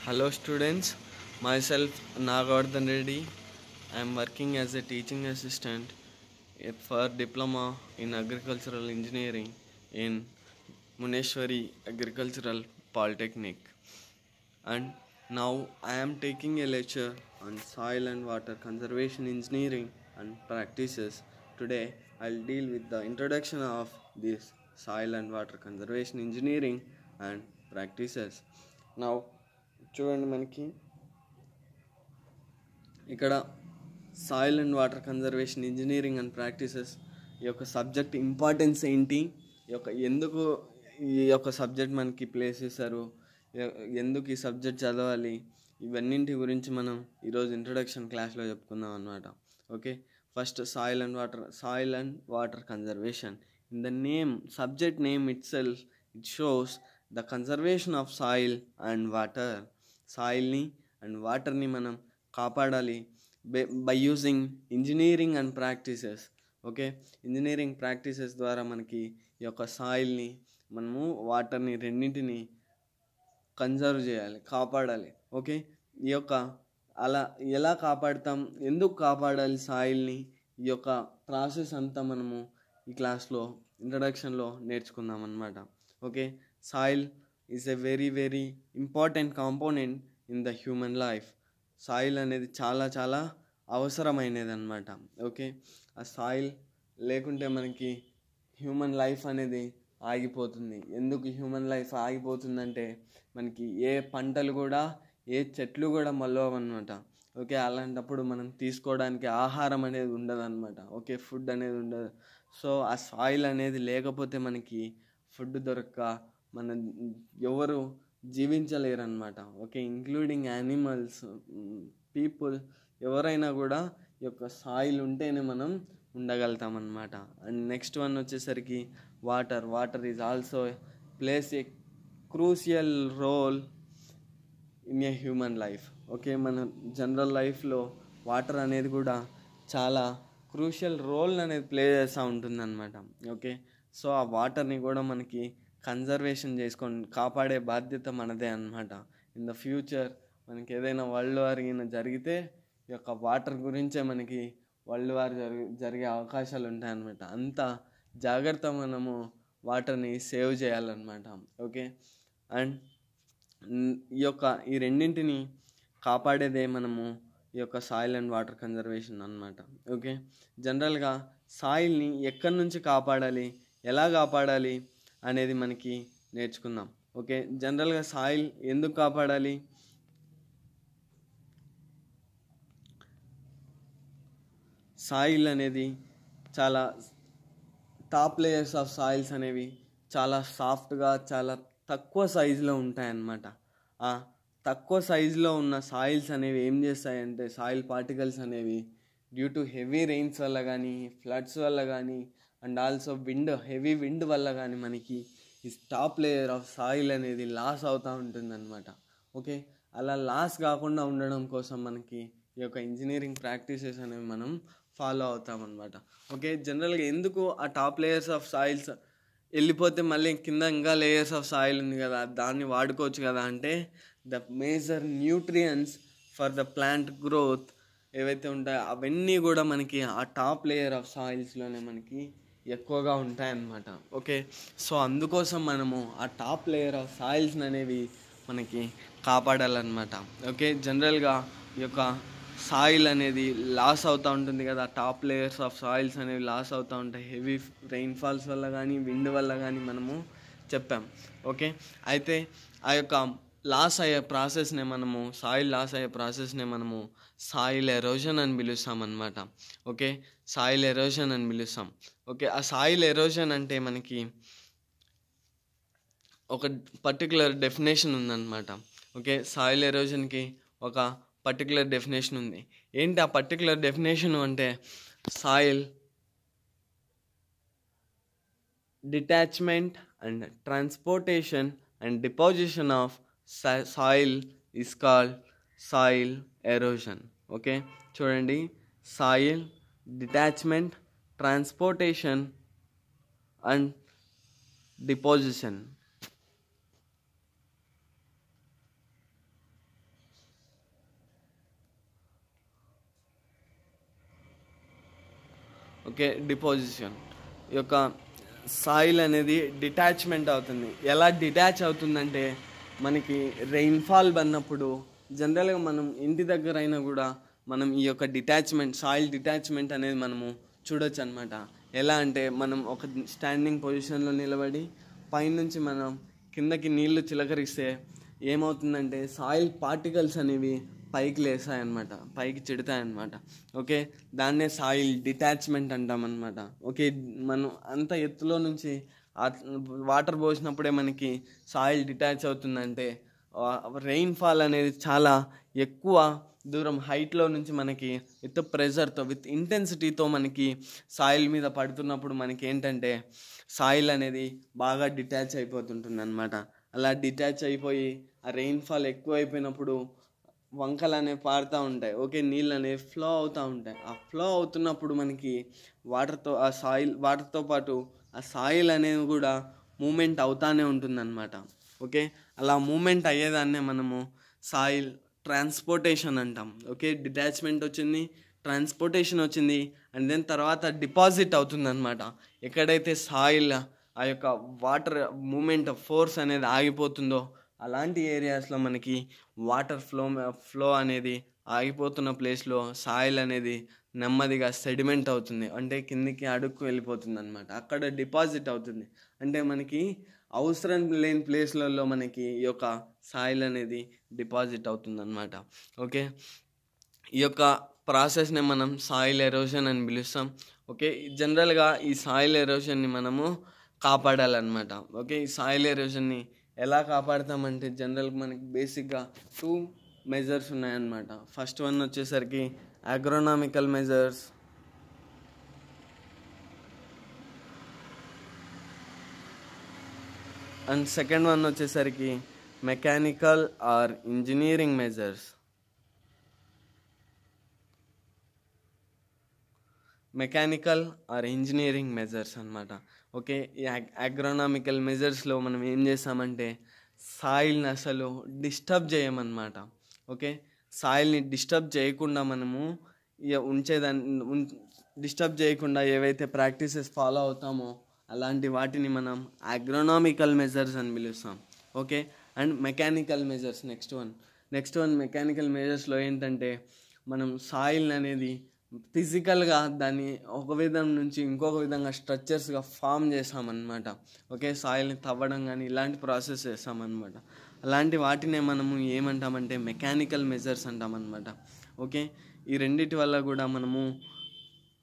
Hello students, myself Nagavardhan Reddy. I am working as a teaching assistant for diploma in agricultural engineering in Muneshwari Agricultural Polytechnic, and now I am taking a lecture on soil and water conservation engineering and practices. Today I'll deal with the introduction of this soil and water conservation engineering and practices. Now చూడండి, మనకి ఇక్కడ soil and water conservation engineering and practices ఈ యొక్క subject importance ఏంటి, ఎందుకు ఈ యొక్క subject మనకి ప్లేస్ చేశారు, ఎందుకు ఈ సబ్జెక్ట్ చదవాలి, ఇవన్నింటి గురించి మనం ఈరోజు ఇంట్రొడక్షన్ క్లాస్లో చెప్పుకుందాం అన్నమాట. Okay, first soil and water conservation. In the name, subject name itself, it shows the conservation of soil and water. సాయిల్ని అండ్ వాటర్ని మనం కాపాడాలి by using engineering and practices. Okay, engineering practices ద్వారా మనకి ఈ యొక్క సాయిల్ని, మనము వాటర్ని రెండింటిని కన్జర్వ్ చేయాలి, కాపాడాలి. ఓకే, ఈ యొక్క అలా ఎలా కాపాడుతాం, ఎందుకు కాపాడాలి సాయిల్ని, ఈ యొక్క ప్రాసెస్ అంతా మనము ఈ క్లాస్లో ఇంట్రడక్షన్లో నేర్చుకుందాం అన్నమాట. Okay, soil is a very very important component in the human life. Soil అనేది చాలా చాలా అవసరమైనది అన్నమాట. ఓకే, ఆ సాయిల్ లేకుంటే మనకి హ్యూమన్ లైఫ్ అనేది ఆగిపోతుంది. ఎందుకు హ్యూమన్ లైఫ్ ఆగిపోతుందంటే మనకి ఏ పంటలు కూడా, ఏ చెట్లు కూడా మొలవన్నమాట. ఓకే, అలాంటప్పుడు మనం తీసుకోవడానికి ఆహారం అనేది ఉండదు అనమాట. ఓకే, ఫుడ్ అనేది ఉండదు. సో ఆ సాయిల్ అనేది లేకపోతే మనకి ఫుడ్ దొరక్క మన ఎవరు జీవించలేరు అనమాట. ఓకే, ఇంక్లూడింగ్ యానిమల్స్, పీపుల్, ఎవరైనా కూడా ఈ యొక్క సాయిల్ ఉంటేనే మనం ఉండగలుగుతాం అన్నమాట. అండ్ నెక్స్ట్ వన్ వచ్చేసరికి water is also plays a crucial role in a human life. Okay, మన జనరల్ లైఫ్లో వాటర్ అనేది కూడా చాలా క్రూషియల్ రోల్ అనేది ప్లే చేస్తూ ఉంటుందన్నమాట. ఓకే, సో ఆ వాటర్ని కూడా మనకి కన్జర్వేషన్ చేసుకొని కాపాడే బాధ్యత మనదే అన్నమాట. ఇన్ ద ఫ్యూచర్ మనకి ఏదైనా వరల్డ్ వార్ జరిగితే ఈ యొక్క వాటర్ గురించే మనకి వరల్డ్ వార్ జరిగే అవకాశాలు ఉంటాయన్నమాట. అంత జాగ్రత్త మనము వాటర్ని సేవ్ చేయాలన్నమాట. ఓకే, అండ్ ఈ రెండింటిని కాపాడేదే మనము ఈ యొక్క సాయిల్ అండ్ వాటర్ కన్జర్వేషన్ అన్నమాట. ఓకే, జనరల్గా సాయిల్ని ఎక్కడి నుంచి కాపాడాలి, ఎలా కాపాడాలి అనేది మనకి నేర్చుకుందాం. ఓకే, జనరల్గా సాయిల్ ఎందుకు కాపాడాలి, సాయిల్ అనేది చాలా టాప్ లేయర్స్ ఆఫ్ సాయిల్స్ అనేవి చాలా సాఫ్ట్గా, చాలా తక్కువ సైజులో ఉంటాయన్నమాట. ఆ తక్కువ సైజులో ఉన్న సాయిల్స్ అనేవి ఏం చేస్తాయంటే, సాయిల్ పార్టికల్స్ అనేవి డ్యూ టు హెవీ రెయిన్స్ వల్ల కానీ, ఫ్లడ్స్ వల్ల కానీ, అండ్ ఆల్సో హెవీ విండ్ వల్ల కానీ మనకి ఈ టాప్ లేయర్ ఆఫ్ సాయిల్ అనేది లాస్ అవుతూ ఉంటుందన్నమాట. ఓకే, అలా లాస్ కాకుండా ఉండడం కోసం మనకి ఈ యొక్క ఇంజనీరింగ్ ప్రాక్టీసెస్ అనేవి మనం ఫాలో అవుతామన్నమాట. ఓకే, జనరల్గా ఎందుకు ఆ టాప్ లేయర్స్ ఆఫ్ సాయిల్స్ వెళ్ళిపోతే మళ్ళీ కింద ఇంకా లేయర్స్ ఆఫ్ సాయిల్ ఉంది కదా, దాన్ని వాడుకోవచ్చు కదా అంటే, the major nutrients for the plant growth ఏవైతే ఉంటాయో అవన్నీ కూడా మనకి ఆ టాప్ లేయర్ ఆఫ్ సాయిల్స్లోనే మనకి ఎక్కువగా ఉంటాయన్నమాట. ఓకే, సో అందుకోసం మనము ఆ టాప్ లేయర్ ఆఫ్ సాయిల్స్ అనేవి మనకి కాపాడాలన్నమాట. ఓకే, జనరల్గా ఈ యొక్క సాయిల్ అనేది లాస్ అవుతూ ఉంటుంది కదా, టాప్ లేయర్స్ ఆఫ్ సాయిల్స్ అనేవి లాస్ అవుతూ ఉంటాయి హెవీ రెయిన్ఫాల్స్ వల్ల కానీ, విండ్ వల్ల కానీ మనము చెప్పాం. ఓకే, అయితే ఆ యొక్క లాస్ అయ్యే ప్రాసెస్నే మనము, సాయిల్ లాస్ అయ్యే ప్రాసెస్నే మనము సాయిల్ ఎరోజన్ అని పిలుస్తాం అన్నమాట. ఓకే, సాయిల్ ఎరోజన్ అని పిలుస్తాం. ఓకే, ఆ సాయిల్ ఎరోజన్ అంటే మనకి ఒక పర్టికులర్ డెఫినేషన్ ఉందన్నమాట. ఓకే, సాయిల్ ఎరోజన్కి ఒక పర్టికులర్ డెఫినేషన్ ఉంది. ఏంటి ఆ పర్టికులర్ డెఫినేషన్ అంటే, soil detachment and transportation and deposition of soil is called soil erosion. Okay, చూడండి, soil detachment, transportation and deposition. Okay, deposition. ఈ యొక్క సాయిల్ అనేది డిటాచ్మెంట్ అవుతుంది. ఎలా డిటాచ్ అవుతుందంటే మనకి రెయిన్ఫాల్ పడినప్పుడు జనరల్గా మనం ఇంటి దగ్గర అయినా కూడా మనం ఈ యొక్క డిటాచ్మెంట్, సాయిల్ డిటాచ్మెంట్ అనేది మనము చూడొచ్చు అనమాట. ఎలా అంటే మనం ఒక స్టాండింగ్ పొజిషన్లో నిలబడి పైనుంచి మనం కిందకి నీళ్లు చిలకరిస్తే ఏమవుతుందంటే సాయిల్ పార్టికల్స్ అనేవి పైకి లేస్తాయన్నమాట, పైకి చెడతాయన్నమాట. ఓకే, దాన్నే సాయిల్ డిటాచ్మెంట్ అంటామన్నమాట. ఓకే, మనం అంత ఎత్తులో నుంచి వాటర్ పోసినప్పుడే మనకి సాయిల్ డిటాచ్ అవుతుందంటే రెయిన్ఫాల్ అనేది చాలా ఎక్కువ దూరం హైట్లో నుంచి మనకి విత్ ప్రెజర్తో, విత్ ఇంటెన్సిటీతో మనకి సాయిల్ మీద పడుతున్నప్పుడు మనకి ఏంటంటే సాయిల్ అనేది బాగా డిటాచ్ అయిపోతుంటుంది అనమాట. అలా డిటాచ్ అయిపోయి ఆ రెయిన్ఫాల్ ఎక్కువ అయిపోయినప్పుడు వంకలు అనేవి పారుతూ ఉంటాయి. ఓకే, నీళ్ళు అనేవి ఫ్లో అవుతూ ఉంటాయి. ఆ ఫ్లో అవుతున్నప్పుడు మనకి వాటర్తో పాటు ఆ సాయిల్ అనేది కూడా మూమెంట్ అవుతానే ఉంటుందన్నమాట. ఓకే, అలా మూమెంట్ అయ్యేదాన్నే మనము సాయిల్ ట్రాన్స్పోర్టేషన్ అంటాం. ఓకే, డిటాచ్మెంట్ వచ్చింది, ట్రాన్స్పోర్టేషన్ వచ్చింది, అండ్ దెన్ తర్వాత డిపాజిట్ అవుతుందన్నమాట. ఎక్కడైతే సాయిల్ ఆ యొక్క వాటర్ మూమెంట్ ఫోర్స్ అనేది ఆగిపోతుందో అలాంటి ఏరియాస్లో మనకి వాటర్ ఫ్లో అనేది ఆగిపోతున్న ప్లేస్లో సాయిల్ అనేది నెమ్మదిగా సెడిమెంట్ అవుతుంది, అంటే కిందికి అడుక్కు వెళ్ళిపోతుంది అనమాట. అక్కడ డిపాజిట్ అవుతుంది. అంటే మనకి అవసరం లేని ప్లేస్లలో మనకి ఈ యొక్క సాయిల్ అనేది డిపాజిట్ అవుతుంది అనమాట. ఓకే, ఈ యొక్క ప్రాసెస్ని మనం సాయిల్ ఎరోషన్ అని పిలుస్తాం. ఓకే, జనరల్గా ఈ సాయిల్ ఎరోషన్ని మనము కాపాడాలన్నమాట. ఓకే, ఈ సాయిల్ ఎరోషన్ని ఎలా కాపాడతామంటే జనరల్గా మనకి బేసిక్గా 2 మెజర్స్ ఉన్నాయన్నమాట. ఫస్ట్ వన్ వచ్చేసరికి అగ్రోనామికల్ మెజర్స్, అండ్ సెకండ్ వన్ వచ్చేసరికి mechanical are engineering measures. Mechanical are engineering measures అనమాట. ఓకే, ఈ అగ్రోనామికల్ మెజర్స్లో మనం ఏం చేస్తామంటే సాయిల్ని అసలు డిస్టర్బ్ చేయమన్నమాట. ఓకే, సాయిల్ని డిస్టర్బ్ చేయకుండా మనము డిస్టర్బ్ చేయకుండా ఏవైతే ప్రాక్టీసెస్ ఫాలో అవుతామో అలాంటి వాటిని మనం అగ్రోనామికల్ మెజర్స్ అని పిలుస్తాం. Okay, and mechanical measures next one mechanical మెజర్స్లో ఏంటంటే మనం సాయిల్ అనేది ఫిజికల్గా దాన్ని ఒక విధం నుంచి ఇంకొక విధంగా స్ట్రక్చర్స్గా ఫామ్ చేస్తామన్నమాట. ఓకే, సాయిల్ని తవ్వడం కానీ ఇలాంటి ప్రాసెస్ చేస్తామన్నమాట. అలాంటి వాటినే మనము ఏమంటామంటే మెకానికల్ మెజర్స్ అంటామన్నమాట. ఓకే, ఈ రెండిటి వల్ల కూడా మనము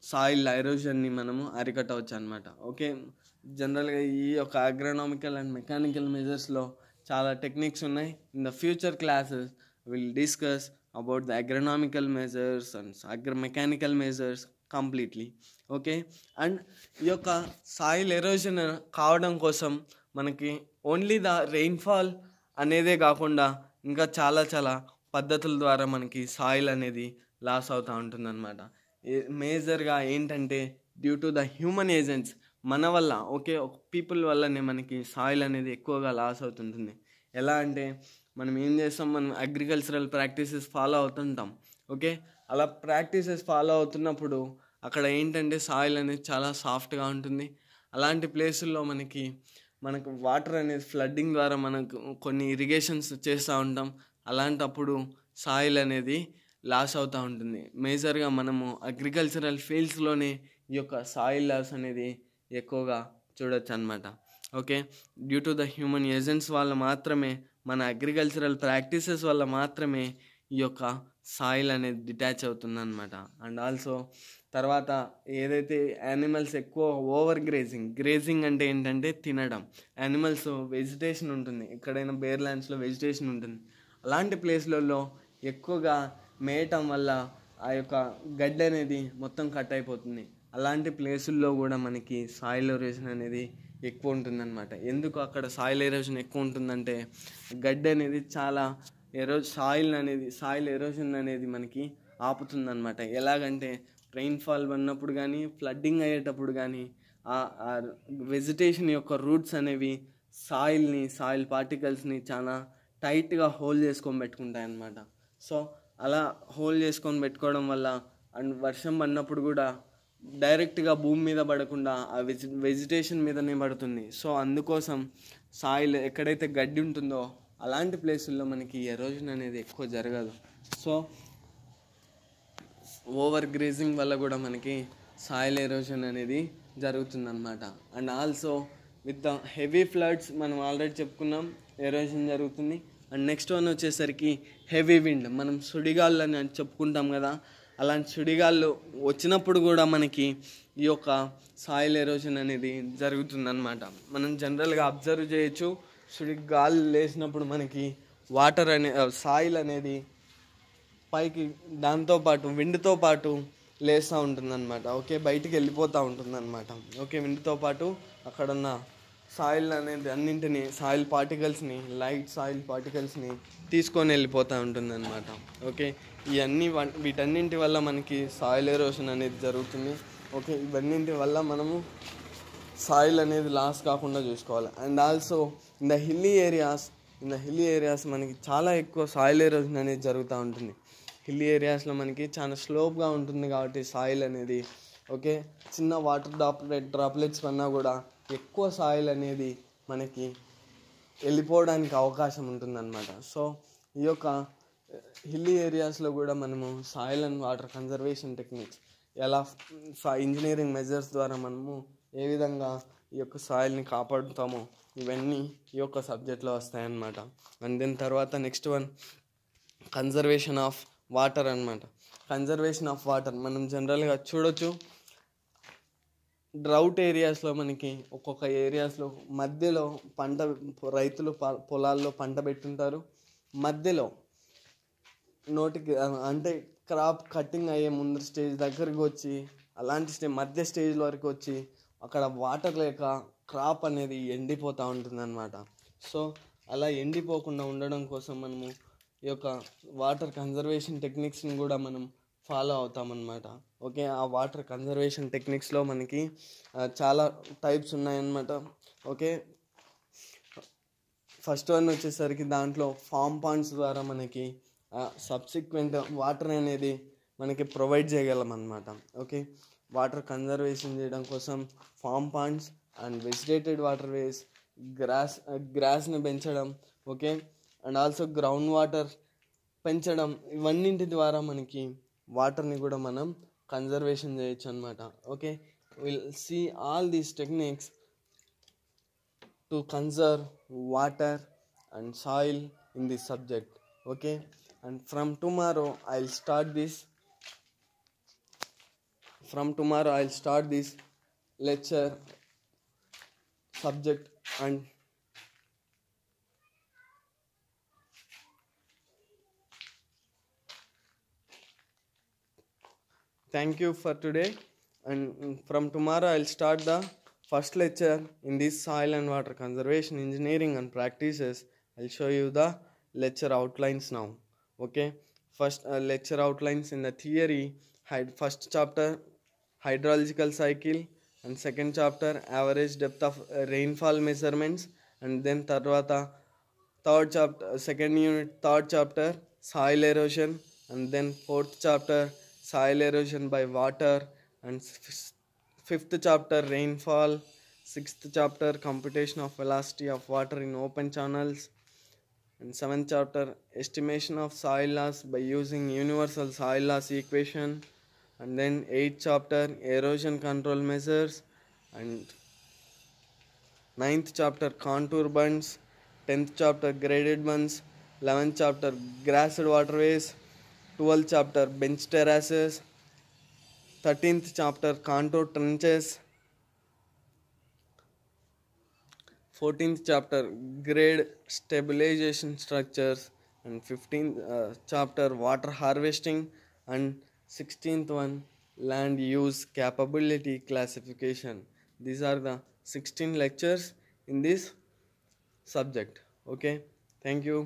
సాయిల్ ఎరోషన్ని మనము అరికట్టవచ్చు అనమాట. ఓకే, జనరల్గా ఈ యొక్క అగ్రోనామికల్ అండ్ మెకానికల్ మెజర్స్లో చాలా టెక్నిక్స్ ఉన్నాయి. In the future classes will discuss about the agronomical measures and mechanical measures completely. Okay, and ఈ యొక్క సాయిల్ ఎరోషన్ కావడం కోసం మనకి ఓన్లీ ద రెయిన్ఫాల్ అనేదే కాకుండా ఇంకా చాలా చాలా పద్ధతుల ద్వారా మనకి సాయిల్ అనేది లాస్ అవుతూ ఉంటుందన్నమాట. మేజర్గా ఏంటంటే due to the human agents, మన వల్ల, ఓకే, ఒక పీపుల్ వల్లనే మనకి సాయిల్ అనేది ఎక్కువగా లాస్ అవుతుంటుంది. ఎలా అంటే మనం ఏం చేస్తాం, మనం అగ్రికల్చరల్ ప్రాక్టీసెస్ ఫాలో అవుతుంటాం. ఓకే, అలా ప్రాక్టీసెస్ ఫాలో అవుతున్నప్పుడు అక్కడ ఏంటంటే సాయిల్ అనేది చాలా సాఫ్ట్గా ఉంటుంది. అలాంటి ప్లేసుల్లో మనకు వాటర్ అనేది ఫ్లడ్డింగ్ ద్వారా మనకు కొన్ని ఇరిగేషన్స్ చేస్తూ ఉంటాం. అలాంటప్పుడు సాయిల్ అనేది లాస్ అవుతూ ఉంటుంది. మేజర్గా మనము అగ్రికల్చరల్ ఫీల్డ్స్లోనే ఈ యొక్క సాయిల్ లాస్ అనేది ఎక్కువగా చూడొచ్చు అనమాట. Okay, due to the human agents వల్ల మాత్రమే, మన అగ్రికల్చరల్ ప్రాక్టీసెస్ వల్ల మాత్రమే ఈ యొక్క సాయిల్ అనేది డిటాచ్ అవుతుందన్నమాట. అండ్ ఆల్సో తర్వాత ఏదైతే యానిమల్స్ ఎక్కువ ఓవర్ గ్రేజింగ్ అంటే ఏంటంటే తినడం. యానిమల్స్ వెజిటేషన్ ఉంటుంది, ఎక్కడైనా బేర్ ల్యాండ్స్లో వెజిటేషన్ ఉంటుంది. అలాంటి ప్లేస్లలో ఎక్కువగా మేయటం వల్ల ఆ యొక్క గడ్డి అనేది మొత్తం కట్ అయిపోతుంది. అలాంటి ప్లేసుల్లో కూడా మనకి సాయిల్ ఎరోషన్ అనేది ఎక్కువ ఉంటుందన్నమాట. ఎందుకు అక్కడ సాయిల్ ఎరోషన్ ఎక్కువ ఉంటుందంటే గడ్డి అనేది చాలా సాయిల్ ఎరోషన్ అనేది మనకి ఆపుతుందన్నమాట. ఎలాగంటే రెయిన్ఫాల్ పడినప్పుడు కానీ, ఫ్లడ్డింగ్ అయ్యేటప్పుడు కానీ ఆ వెజిటేషన్ యొక్క రూట్స్ అనేవి సాయిల్ పార్టికల్స్ని చాలా టైట్గా హోల్డ్ చేసుకొని పెట్టుకుంటాయి అన్నమాట. సో అలా హోల్డ్ చేసుకొని పెట్టుకోవడం వల్ల అండ్ వర్షం పడినప్పుడు కూడా డైరెక్ట్గా భూమి మీద పడకుండా ఆ వెజిటేషన్ మీదనే పడుతుంది. సో అందుకోసం సాయిల్ ఎక్కడైతే గడ్డి ఉంటుందో అలాంటి ప్లేసుల్లో మనకి ఎరోజన్ అనేది ఎక్కువ జరగదు. సో ఓవర్ గ్రేజింగ్ వల్ల కూడా మనకి సాయిల్ ఎరోజన్ అనేది జరుగుతుందన్నమాట. And also with the heavy floods మనం ఆల్రెడీ చెప్పుకున్నాం ఎరోజన్ జరుగుతుంది. అండ్ నెక్స్ట్ వన్ వచ్చేసరికి హెవీ విండ్. మనం సుడిగాళ్ళు అని చెప్పుకుంటాం కదా, అలాంటి సుడిగాళ్ళు వచ్చినప్పుడు కూడా మనకి ఈ యొక్క సాయిల్ ఎరోజన్ అనేది జరుగుతుందన్నమాట. మనం జనరల్గా అబ్జర్వ్ చేయొచ్చు, సుడిగాలు లేసినప్పుడు మనకి వాటర్ సాయిల్ అనేది పైకి దాంతోపాటు విండ్తో పాటు లేస్తూ ఉంటుందన్నమాట. ఓకే, బయటికి వెళ్ళిపోతూ ఉంటుందన్నమాట. ఓకే, విండ్తో పాటు అక్కడున్న సాయిల్ అనేది అన్నింటినీ సాయిల్ పార్టికల్స్ని, లైట్ సాయిల్ పార్టికల్స్ని తీసుకొని వెళ్ళిపోతూ ఉంటుందన్నమాట. ఓకే, వీటన్నింటి వల్ల మనకి సాయిల్ ఎరోషన్ అనేది జరుగుతుంది. ఓకే, ఇవన్నింటి వల్ల మనము సాయిల్ అనేది లాస్ కాకుండా చూసుకోవాలి. And also in the hilly areas మనకి చాలా ఎక్కువ సాయిల్ ఎరోషన్ అనేది జరుగుతూ ఉంటుంది. హిల్లీ ఏరియాస్లో మనకి చాలా స్లోప్గా ఉంటుంది కాబట్టి సాయిల్ అనేది, ఓకే, చిన్న వాటర్ డ్రాప్లెట్స్ కన్నా కూడా ఎక్కువ సాయిల్ అనేది మనకి వెళ్ళిపోవడానికి అవకాశం ఉంటుందన్నమాట. సో ఈ యొక్క హిల్లీ ఏరియాస్లో కూడా మనము soil and water conservation techniques ఎలా ఇంజనీరింగ్ మెజర్స్ ద్వారా మనము ఏ విధంగా ఈ యొక్క సాయిల్ని కాపాడుతామో ఇవన్నీ ఈ యొక్క సబ్జెక్ట్లో వస్తాయన్నమాట. అండ్ దెన్ తర్వాత next one conservation of water అన్నమాట. కన్జర్వేషన్ ఆఫ్ వాటర్ మనం జనరల్గా చూడొచ్చు, డ్రౌట్ ఏరియాస్లో మనకి ఒక్కొక్క ఏరియాస్లో మధ్యలో రైతులు పొలాల్లో పంట పెట్టుంటారు, మధ్యలో నోటికి అంటే క్రాప్ కటింగ్ అయ్యే ముందు స్టేజ్ దగ్గరికి వచ్చి అలాంటి మధ్య స్టేజ్ వరకు వచ్చి అక్కడ వాటర్ లేక క్రాప్ అనేది ఎండిపోతూ ఉంటుందన్నమాట. సో అలా ఎండిపోకుండా ఉండడం కోసం మనము ఈ యొక్క వాటర్ కన్జర్వేషన్ టెక్నిక్స్ని కూడా మనం ఫాలో అవుతామన్నమాట. ఓకే, ఆ వాటర్ కన్జర్వేషన్ టెక్నిక్స్లో మనకి చాలా టైప్స్ ఉన్నాయన్నమాట. ఓకే, ఫస్ట్ వన్ వచ్చేసరికి దాంట్లో ఫామ్ పాండ్స్ ద్వారా మనకి సబ్సిక్వెంట్ వాటర్ అనేది మనకి ప్రొవైడ్ చేయగలం అన్నమాట. ఓకే, వాటర్ కన్జర్వేషన్ చేయడం కోసం farm ponds and vegetated water ways, గ్రాస్ని పెంచడం, okay, and also ground water పెంచడం, ఇవన్నింటి ద్వారా మనకి వాటర్ని కూడా మనం కన్జర్వేషన్ చేయొచ్చు అనమాట. Okay, will see all these techniques to conserve water and soil in this subject. Okay, and from tomorrow I'll start this lecture subject. And thank you for today, and from tomorrow I'll start the first lecture in this soil and water conservation engineering and practices. I'll show you the lecture outlines now. Okay, first lecture outlines in the theory, first chapter hydrological cycle, and second chapter average depth of rainfall measurements, and then third chapter second unit third chapter soil erosion, and then fourth chapter soil erosion by water, and fifth chapter rainfall, sixth chapter computation of velocity of water in open channels, and seventh chapter estimation of soil loss by using universal soil loss equation, and then eighth chapter erosion control measures, and ninth chapter contour bunds, 10th chapter graded bunds, 11th chapter grassed waterways, 12th chapter bench terraces, 13th chapter contour trenches, 14th chapter grade stabilization structures, and 15th chapter water harvesting, and 16th one land use capability classification. These are the 16 lectures in this subject. Okay, thank you.